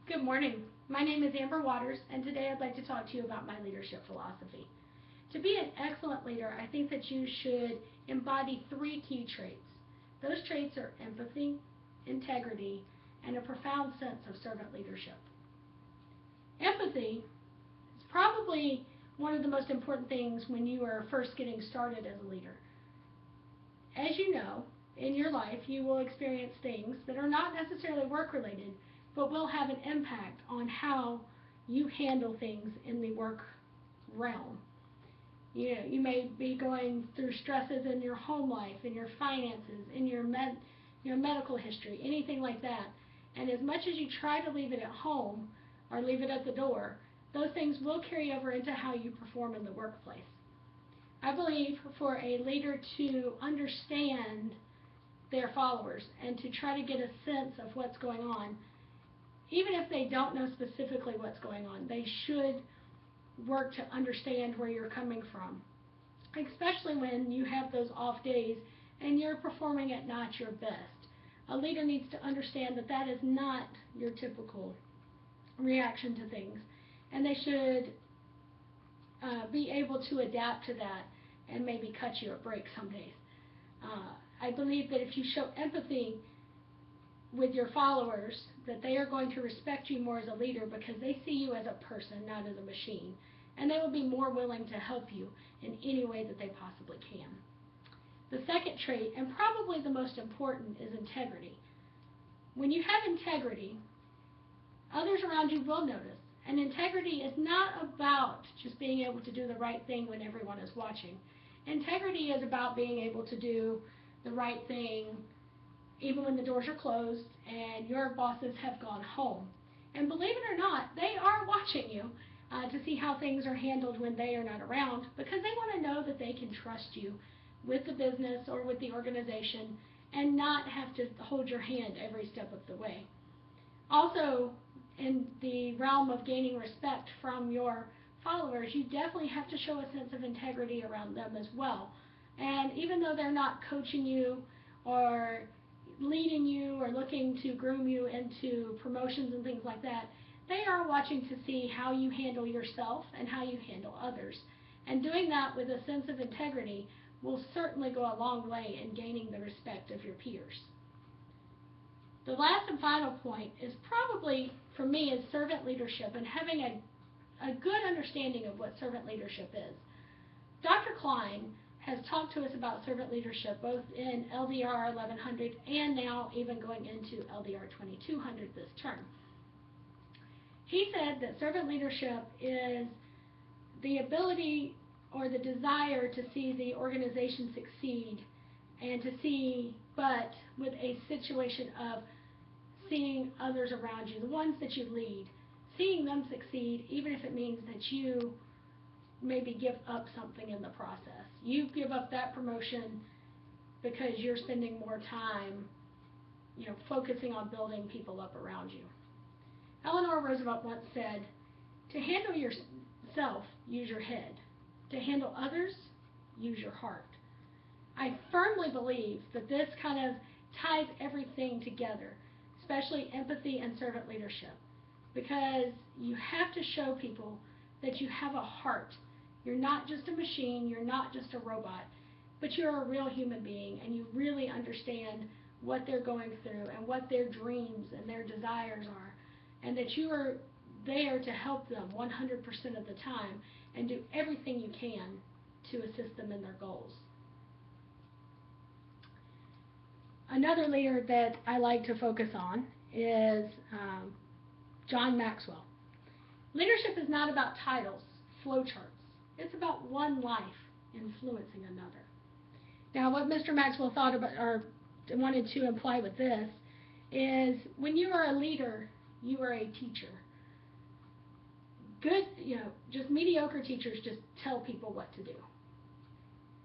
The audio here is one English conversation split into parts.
Good morning. My name is Amber Waters, and today I'd like to talk to you about my leadership philosophy. To be an excellent leader, I think that you should embody three key traits. Those traits are empathy, integrity, and a profound sense of servant leadership. Empathy is probably one of the most important things when you are first getting started as a leader. As you know, in your life, you will experience things that are not necessarily work related, but will have an impact on how you handle things in the work realm. You may be going through stresses in your home life, in your finances, in your medical history, anything like that. And as much as you try to leave it at home or leave it at the door, those things will carry over into how you perform in the workplace. I believe for a leader to understand their followers and to try to get a sense of what's going on, even if they don't know specifically what's going on, they should work to understand where you're coming from, especially when you have those off days and you're performing at not your best. A leader needs to understand that that is not your typical reaction to things, and they should be able to adapt to that and maybe cut you a break some days. I believe that if you show empathy with your followers, that they are going to respect you more as a leader because they see you as a person, not as a machine. And they will be more willing to help you in any way that they possibly can. The second trait, and probably the most important, is integrity. When you have integrity, others around you will notice. And integrity is not about just being able to do the right thing when everyone is watching. Integrity is about being able to do the right thing even when the doors are closed and your bosses have gone home. And believe it or not, they are watching you to see how things are handled when they are not around, because they want to know that they can trust you with the business or with the organization and not have to hold your hand every step of the way. Also, in the realm of gaining respect from your followers, you definitely have to show a sense of integrity around them as well. And even though they're not coaching you or leading you or looking to groom you into promotions and things like that, they are watching to see how you handle yourself and how you handle others. And doing that with a sense of integrity will certainly go a long way in gaining the respect of your peers. The last and final point is probably, for me, is servant leadership and having a good understanding of what servant leadership is. Dr. Klein has talked to us about servant leadership both in LDR 1100 and now even going into LDR 2200 this term. He said that servant leadership is the ability or the desire to see the organization succeed and to see, but with a situation of seeing others around you, the ones that you lead, seeing them succeed, even if it means that you maybe give up something in the process. You give up that promotion because you're spending more time, focusing on building people up around you. Eleanor Roosevelt once said, "To handle yourself, use your head. To handle others, use your heart." I firmly believe that this kind of ties everything together, especially empathy and servant leadership, because you have to show people that you have a heart. You're not just a machine, you're not just a robot, but you're a real human being and you really understand what they're going through and what their dreams and their desires are, and that you are there to help them 100% of the time and do everything you can to assist them in their goals. Another leader that I like to focus on is John Maxwell. Leadership is not about titles, flowcharts. It's about one life influencing another. Now, what Mr. Maxwell thought about or wanted to imply with this is when you are a leader, you are a teacher. Good, just mediocre teachers just tell people what to do.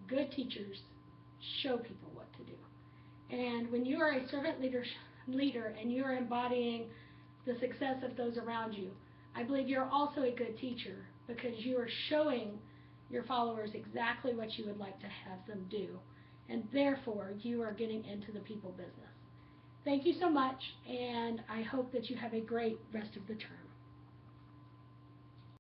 Good teachers show people what to do. And when you are a servant leader and you are embodying the success of those around you, I believe you're also a good teacher because you are showing your followers exactly what you would like to have them do. And therefore, you are getting into the people business. Thank you so much, and I hope that you have a great rest of the term.